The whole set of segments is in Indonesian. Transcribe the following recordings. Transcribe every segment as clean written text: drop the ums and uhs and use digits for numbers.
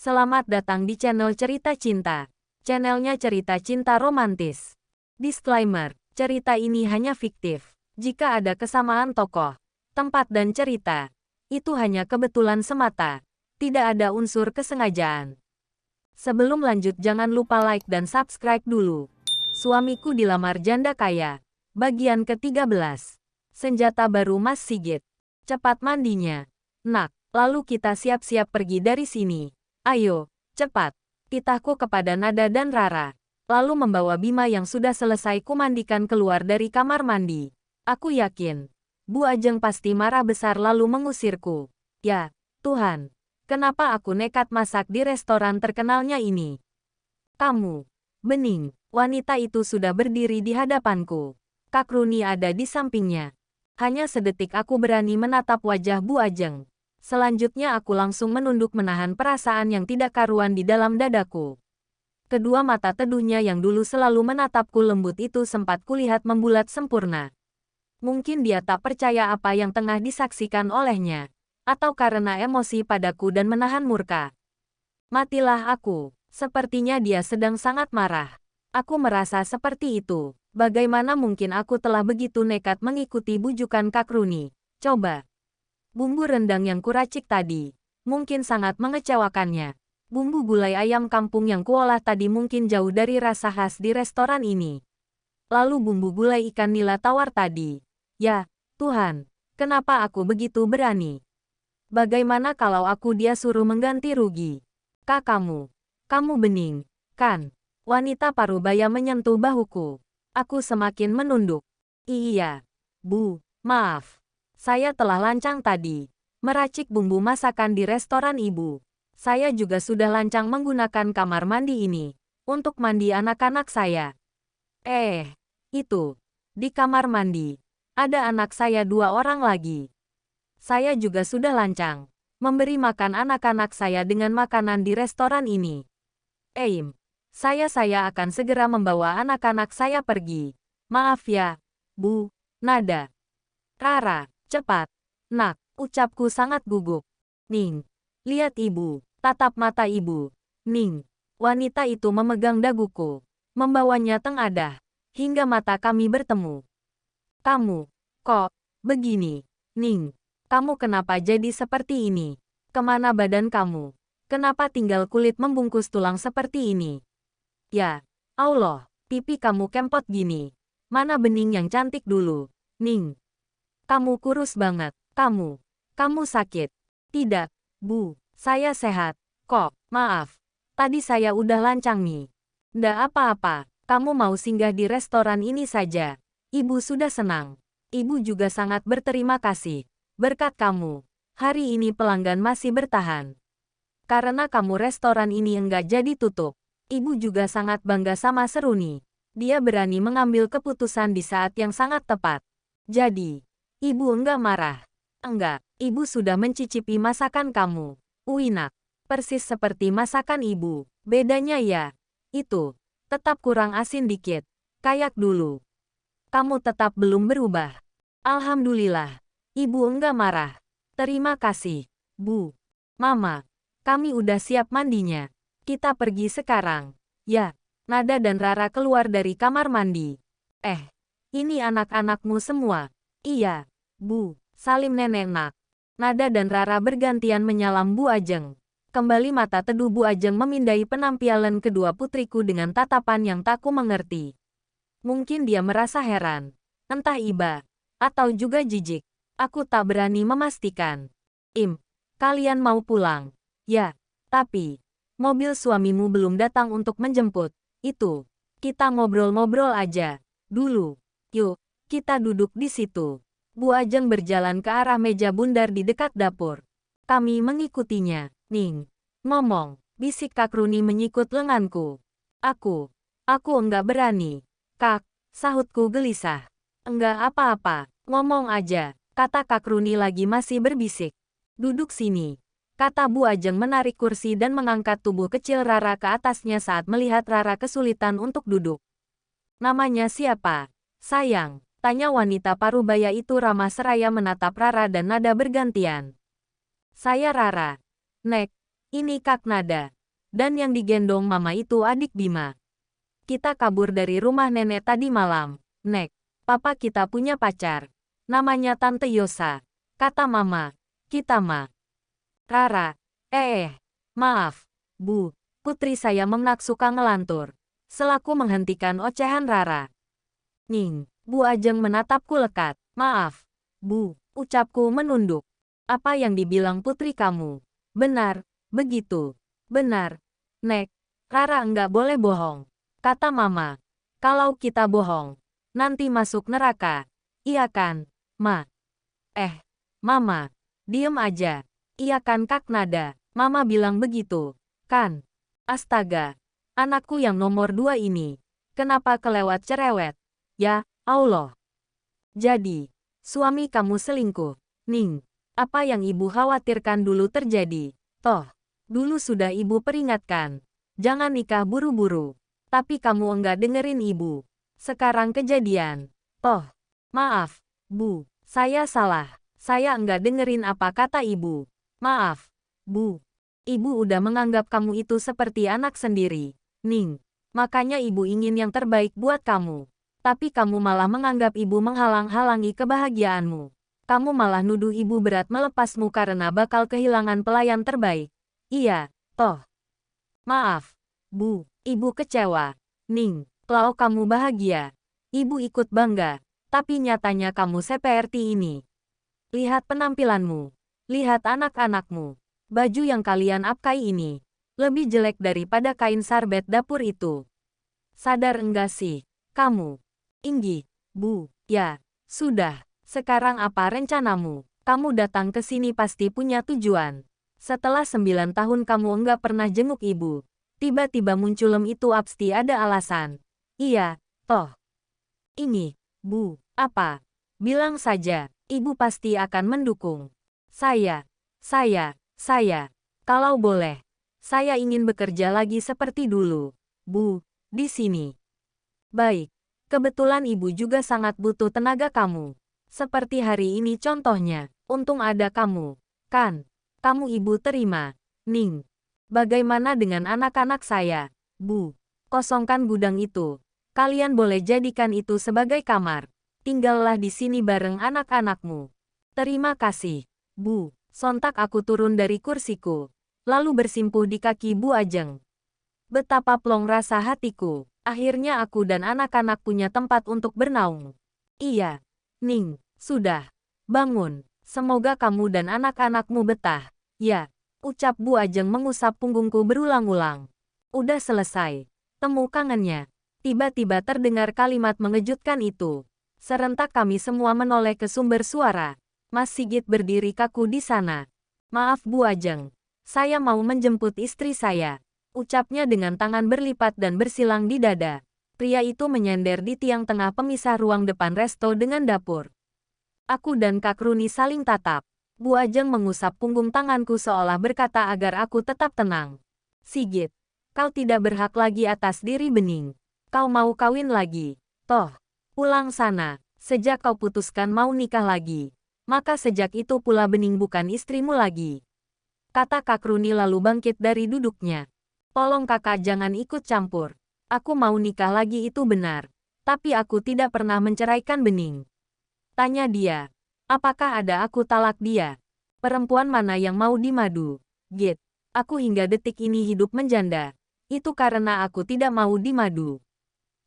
Selamat datang di channel Cerita Cinta. Channelnya cerita cinta romantis. Disclaimer, cerita ini hanya fiktif. Jika ada kesamaan tokoh, tempat dan cerita, itu hanya kebetulan semata. Tidak ada unsur kesengajaan. Sebelum lanjut jangan lupa like dan subscribe dulu. Suamiku dilamar janda kaya. Bagian ke-13. Senjata baru Mas Sigit. Cepat mandinya. Nak, lalu kita siap-siap pergi dari sini. Ayo, cepat. Titahku kepada Nada dan Rara. Lalu membawa Bima yang sudah selesai kumandikan keluar dari kamar mandi. Aku yakin, Bu Ajeng pasti marah besar lalu mengusirku. Ya, Tuhan. Kenapa aku nekat masak di restoran terkenalnya ini? Kamu, Bening, wanita itu sudah berdiri di hadapanku. Kak Runi ada di sampingnya. Hanya sedetik aku berani menatap wajah Bu Ajeng. Selanjutnya aku langsung menunduk menahan perasaan yang tidak karuan di dalam dadaku. Kedua mata teduhnya yang dulu selalu menatapku lembut itu sempat kulihat membulat sempurna. Mungkin dia tak percaya apa yang tengah disaksikan olehnya. Atau karena emosi padaku dan menahan murka. Matilah aku. Sepertinya dia sedang sangat marah. Aku merasa seperti itu. Bagaimana mungkin aku telah begitu nekat mengikuti bujukan Kak Runi? Coba. Bumbu rendang yang kuracik tadi, mungkin sangat mengecewakannya. Bumbu gulai ayam kampung yang kuolah tadi mungkin jauh dari rasa khas di restoran ini. Lalu bumbu gulai ikan nila tawar tadi. Ya, Tuhan, kenapa aku begitu berani? Bagaimana kalau aku dia suruh mengganti rugi? Kak kamu Bening, kan? Wanita parubaya menyentuh bahuku. Aku semakin menunduk. Iya, Bu, maaf. Saya telah lancang tadi, meracik bumbu masakan di restoran ibu. Saya juga sudah lancang menggunakan kamar mandi ini, untuk mandi anak-anak saya. Itu, di kamar mandi, ada anak saya 2 orang lagi. Saya juga sudah lancang, memberi makan anak-anak saya dengan makanan di restoran ini. Saya akan segera membawa anak-anak saya pergi. Maaf ya, Bu, Nada. Rara. Cepat, nak, ucapku sangat gugup. Ning, lihat ibu, tatap mata ibu. Ning, wanita itu memegang daguku, membawanya tengadah, hingga mata kami bertemu. Kamu, kok, begini? Ning, kamu kenapa jadi seperti ini? Kemana badan kamu? Kenapa tinggal kulit membungkus tulang seperti ini? Ya, Allah, pipi kamu kempot gini. Mana Bening yang cantik dulu? Ning. Kamu kurus banget. Kamu sakit. Tidak, Bu. Saya sehat. Kok, maaf. Tadi saya udah lancang nih. Nggak apa-apa. Kamu mau singgah di restoran ini saja. Ibu sudah senang. Ibu juga sangat berterima kasih. Berkat kamu, hari ini pelanggan masih bertahan. Karena kamu restoran ini enggak jadi tutup. Ibu juga sangat bangga sama Seruni. Dia berani mengambil keputusan di saat yang sangat tepat. Jadi, Ibu enggak marah. Enggak, ibu sudah mencicipi masakan kamu. Uinak, persis seperti masakan ibu. Bedanya ya, itu, tetap kurang asin dikit. Kayak dulu. Kamu tetap belum berubah. Alhamdulillah, ibu enggak marah. Terima kasih, Bu. Mama, kami udah siap mandinya. Kita pergi sekarang. Ya, Nada dan Rara keluar dari kamar mandi. Ini anak-anakmu semua. Iya, Bu, salim nenek nak. Nada dan Rara bergantian menyalam Bu Ajeng. Kembali mata teduh Bu Ajeng memindai penampilan kedua putriku dengan tatapan yang tak ku mengerti. Mungkin dia merasa heran, entah iba, atau juga jijik. Aku tak berani memastikan. Kalian mau pulang? Ya, tapi, mobil suamimu belum datang untuk menjemput. Itu, kita ngobrol-ngobrol aja, dulu. Yuk, kita duduk di situ. Bu Ajeng berjalan ke arah meja bundar di dekat dapur. Kami mengikutinya. Ning, ngomong, bisik Kak Runi menyikut lenganku. Aku enggak berani. Kak, sahutku gelisah. Enggak apa-apa, ngomong aja, kata Kak Runi lagi masih berbisik. Duduk sini, kata Bu Ajeng menarik kursi dan mengangkat tubuh kecil Rara ke atasnya saat melihat Rara kesulitan untuk duduk. Namanya siapa? Sayang, tanya wanita parubaya itu ramah seraya menatap Rara dan Nada bergantian. Saya Rara. Nek, ini Kak Nada. Dan yang digendong mama itu adik Bima. Kita kabur dari rumah nenek tadi malam. Nek, papa kita punya pacar. Namanya Tante Yosa. Kata mama. Kita mah. Rara. Maaf. Bu. Putri saya Memnak suka ngelantur. Selaku menghentikan ocehan Rara. Ning. Bu Ajeng menatapku lekat. Maaf. Bu. Ucapku menunduk. Apa yang dibilang putri kamu? Benar. Begitu. Benar. Nek. Rara enggak boleh bohong. Kata mama. Kalau kita bohong. Nanti masuk neraka. Iya kan, Ma? Mama. Diem aja. Iya kan Kak Nada? Mama bilang begitu. Kan? Astaga. Anakku yang nomor 2 ini. Kenapa kelewat cerewet? Ya, Allah. Jadi, suami kamu selingkuh. Ning, apa yang ibu khawatirkan dulu terjadi. Toh, dulu sudah ibu peringatkan. Jangan nikah buru-buru. Tapi kamu enggak dengerin ibu. Sekarang kejadian. Toh, maaf, Bu. Saya salah. Saya enggak dengerin apa kata ibu. Maaf, Bu. Ibu udah menganggap kamu itu seperti anak sendiri. Ning, makanya ibu ingin yang terbaik buat kamu. Tapi kamu malah menganggap ibu menghalang-halangi kebahagiaanmu. Kamu malah nuduh ibu berat melepasmu karena bakal kehilangan pelayan terbaik. Iya, toh. Maaf, Bu. Ibu kecewa. Ning, kalau kamu bahagia, ibu ikut bangga. Tapi nyatanya kamu seperti ini. Lihat penampilanmu. Lihat anak-anakmu. Baju yang kalian pakai ini lebih jelek daripada kain sarbet dapur itu. Sadar enggak sih, kamu? Inggi, Bu. Ya, sudah. Sekarang apa rencanamu? Kamu datang ke sini pasti punya tujuan. Setelah 9 tahun kamu enggak pernah jenguk ibu. Tiba-tiba muncul itu pasti ada alasan. Iya, toh. Ini, Bu, apa? Bilang saja, ibu pasti akan mendukung. Saya. Kalau boleh, saya ingin bekerja lagi seperti dulu. Bu, di sini. Baik, kebetulan ibu juga sangat butuh tenaga kamu. Seperti hari ini contohnya, untung ada kamu. Kan? Kamu ibu terima. Ning. Bagaimana dengan anak-anak saya? Bu, kosongkan gudang itu. Kalian boleh jadikan itu sebagai kamar. Tinggallah di sini bareng anak-anakmu. Terima kasih, Bu. Sontak aku turun dari kursiku. Lalu bersimpuh di kaki Bu Ajeng. Betapa plong rasa hatiku. Akhirnya aku dan anak-anak punya tempat untuk bernaung. Iya. Ning, sudah. Bangun. Semoga kamu dan anak-anakmu betah. Ya. Ucap Bu Ajeng mengusap punggungku berulang-ulang. Udah selesai. Temu kangennya. Tiba-tiba terdengar kalimat mengejutkan itu. Serentak kami semua menoleh ke sumber suara. Mas Sigit berdiri kaku di sana. Maaf Bu Ajeng. Saya mau menjemput istri saya. Ucapnya dengan tangan berlipat dan bersilang di dada. Pria itu menyender di tiang tengah pemisah ruang depan resto dengan dapur. Aku dan Kak Runi saling tatap. Bu Ajeng mengusap punggung tanganku seolah berkata agar aku tetap tenang. Sigit, kau tidak berhak lagi atas diri Bening. Kau mau kawin lagi. Toh, pulang sana. Sejak kau putuskan mau nikah lagi. Maka sejak itu pula Bening bukan istrimu lagi. Kata Kak Runi lalu bangkit dari duduknya. Tolong kakak jangan ikut campur. Aku mau nikah lagi itu benar. Tapi aku tidak pernah menceraikan Bening. Tanya dia. Apakah ada aku talak dia? Perempuan mana yang mau dimadu? Git. Aku hingga detik ini hidup menjanda. Itu karena aku tidak mau dimadu.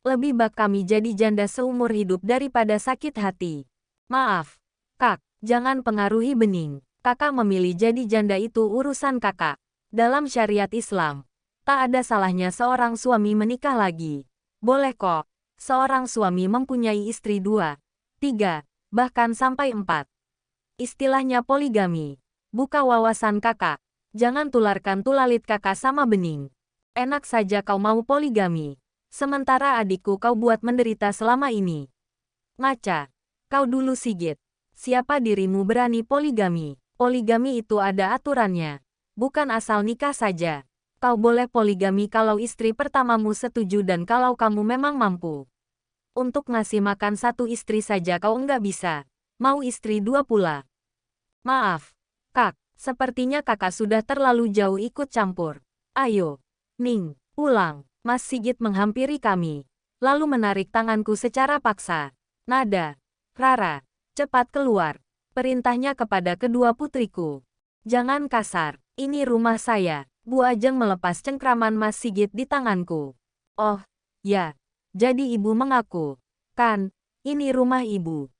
Lebih baik kami jadi janda seumur hidup daripada sakit hati. Maaf, Kak. Jangan pengaruhi Bening. Kakak memilih jadi janda itu urusan kakak. Dalam syariat Islam, tak ada salahnya seorang suami menikah lagi. Boleh kok. Seorang suami mempunyai istri 2, 3, bahkan sampai 4. Istilahnya poligami. Buka wawasan kakak. Jangan tularkan tulalit kakak sama Bening. Enak saja kau mau poligami. Sementara adikku kau buat menderita selama ini. Ngaca. Kau dulu Sigit. Siapa dirimu berani poligami? Poligami itu ada aturannya. Bukan asal nikah saja. Kau boleh poligami kalau istri pertamamu setuju dan kalau kamu memang mampu. Untuk ngasih makan 1 istri saja kau enggak bisa. Mau istri 2 pula. Maaf, Kak. Sepertinya kakak sudah terlalu jauh ikut campur. Ayo, Ning, pulang. Mas Sigit menghampiri kami, lalu menarik tanganku secara paksa. Nada, Rara, cepat keluar. Perintahnya kepada kedua putriku. Jangan kasar, ini rumah saya. Bu Ajeng melepas cengkraman Mas Sigit di tanganku. Oh, ya, jadi ibu mengaku. Kan, ini rumah ibu.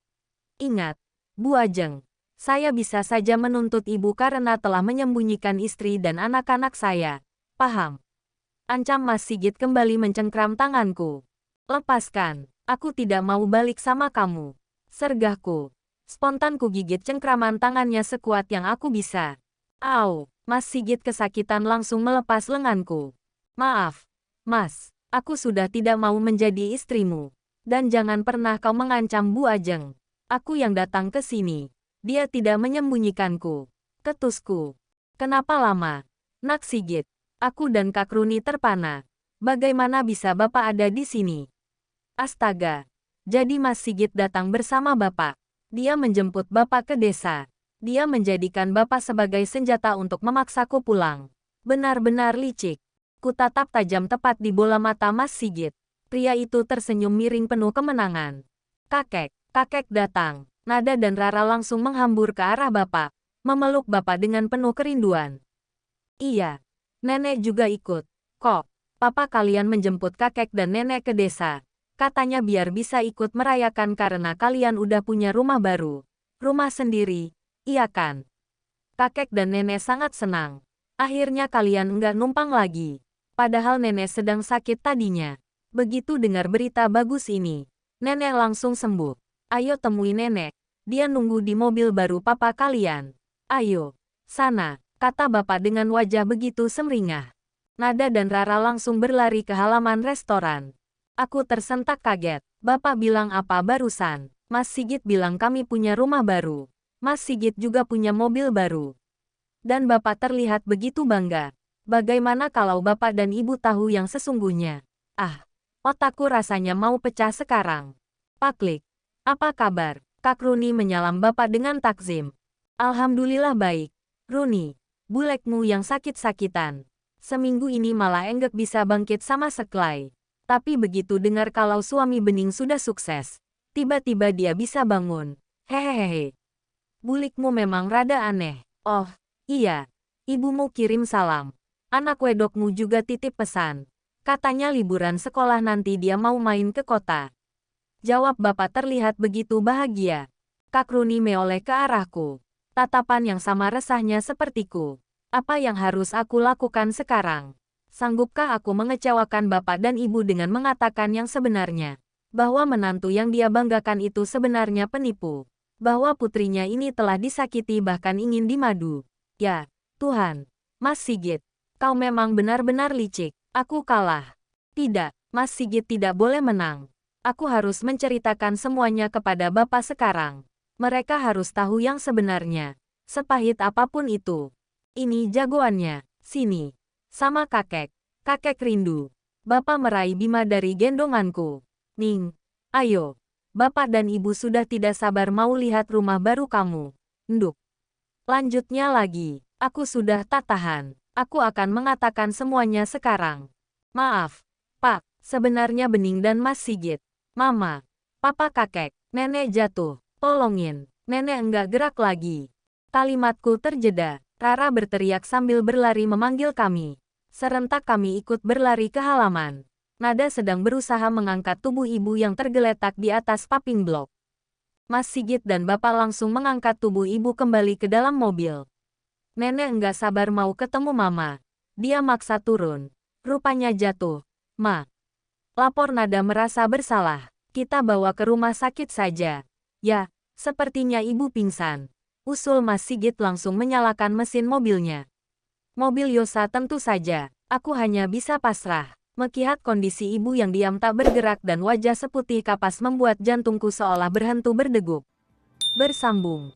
Ingat, Bu Ajeng, saya bisa saja menuntut ibu karena telah menyembunyikan istri dan anak-anak saya. Paham? Ancam Mas Sigit kembali mencengkram tanganku. Lepaskan, aku tidak mau balik sama kamu. Sergahku. Spontan ku gigit cengkraman tangannya sekuat yang aku bisa. Au, Mas Sigit kesakitan langsung melepas lenganku. Maaf, Mas, aku sudah tidak mau menjadi istrimu. Dan jangan pernah kau mengancam Bu Ajeng. Aku yang datang ke sini. Dia tidak menyembunyikanku. Ketusku. Kenapa lama? Nak Sigit. Aku dan Kak Runi terpana. Bagaimana bisa Bapak ada di sini? Astaga. Jadi Mas Sigit datang bersama Bapak. Dia menjemput Bapak ke desa. Dia menjadikan Bapak sebagai senjata untuk memaksaku pulang. Benar-benar licik. Kutatap tajam tepat di bola mata Mas Sigit. Pria itu tersenyum miring penuh kemenangan. Kakek datang. Nada dan Rara langsung menghambur ke arah Bapak. Memeluk Bapak dengan penuh kerinduan. Iya. Nenek juga ikut. Kok, papa kalian menjemput kakek dan nenek ke desa. Katanya biar bisa ikut merayakan karena kalian udah punya rumah baru. Rumah sendiri, iya kan? Kakek dan nenek sangat senang. Akhirnya kalian nggak numpang lagi. Padahal nenek sedang sakit tadinya. Begitu dengar berita bagus ini, nenek langsung sembuh. Ayo temui nenek. Dia nunggu di mobil baru papa kalian. Ayo, sana. Kata Bapak dengan wajah begitu semringah. Nada dan Rara langsung berlari ke halaman restoran. Aku tersentak kaget. Bapak bilang apa barusan? Mas Sigit bilang kami punya rumah baru. Mas Sigit juga punya mobil baru. Dan Bapak terlihat begitu bangga. Bagaimana kalau Bapak dan Ibu tahu yang sesungguhnya? Ah, otakku rasanya mau pecah sekarang. Paklik, apa kabar? Kak Runi menyalam Bapak dengan takzim. Alhamdulillah baik. Runi. Bulekmu yang sakit-sakitan. Seminggu ini malah enggak bisa bangkit sama sekelai. Tapi begitu dengar kalau suami Bening sudah sukses, tiba-tiba dia bisa bangun. Hehehe. Bulikmu memang rada aneh. Oh, iya. Ibumu kirim salam. Anak wedokmu juga titip pesan. Katanya liburan sekolah nanti dia mau main ke kota. Jawab Bapak terlihat begitu bahagia. Kak Runi menoleh ke arahku. Tatapan yang sama resahnya sepertiku. Apa yang harus aku lakukan sekarang? Sanggupkah aku mengecewakan Bapak dan Ibu dengan mengatakan yang sebenarnya? Bahwa menantu yang dia banggakan itu sebenarnya penipu. Bahwa putrinya ini telah disakiti bahkan ingin dimadu. Ya, Tuhan. Mas Sigit, kau memang benar-benar licik. Aku kalah. Tidak, Mas Sigit tidak boleh menang. Aku harus menceritakan semuanya kepada Bapak sekarang. Mereka harus tahu yang sebenarnya. Sepahit apapun itu. Ini jagoannya. Sini. Sama kakek. Kakek rindu. Bapak meraih Bima dari gendonganku. Ning. Ayo. Bapak dan Ibu sudah tidak sabar mau lihat rumah baru kamu. Nduk. Lanjutnya lagi. Aku sudah tak tahan. Aku akan mengatakan semuanya sekarang. Maaf. Pak. Sebenarnya Bening dan Mas Sigit. Mama. Papa kakek. Nenek jatuh. Tolongin, nenek enggak gerak lagi. Kalimatku terjeda. Rara berteriak sambil berlari memanggil kami. Serentak kami ikut berlari ke halaman. Nada sedang berusaha mengangkat tubuh ibu yang tergeletak di atas paving blok. Mas Sigit dan Bapak langsung mengangkat tubuh ibu kembali ke dalam mobil. Nenek enggak sabar mau ketemu Mama. Dia maksa turun. Rupanya jatuh. Ma. Lapor Nada merasa bersalah. Kita bawa ke rumah sakit saja. Ya, sepertinya ibu pingsan. Usul Mas Sigit langsung menyalakan mesin mobilnya. Mobil Yosa tentu saja. Aku hanya bisa pasrah. Melihat kondisi ibu yang diam tak bergerak dan wajah seputih kapas membuat jantungku seolah berhenti berdegup. Bersambung.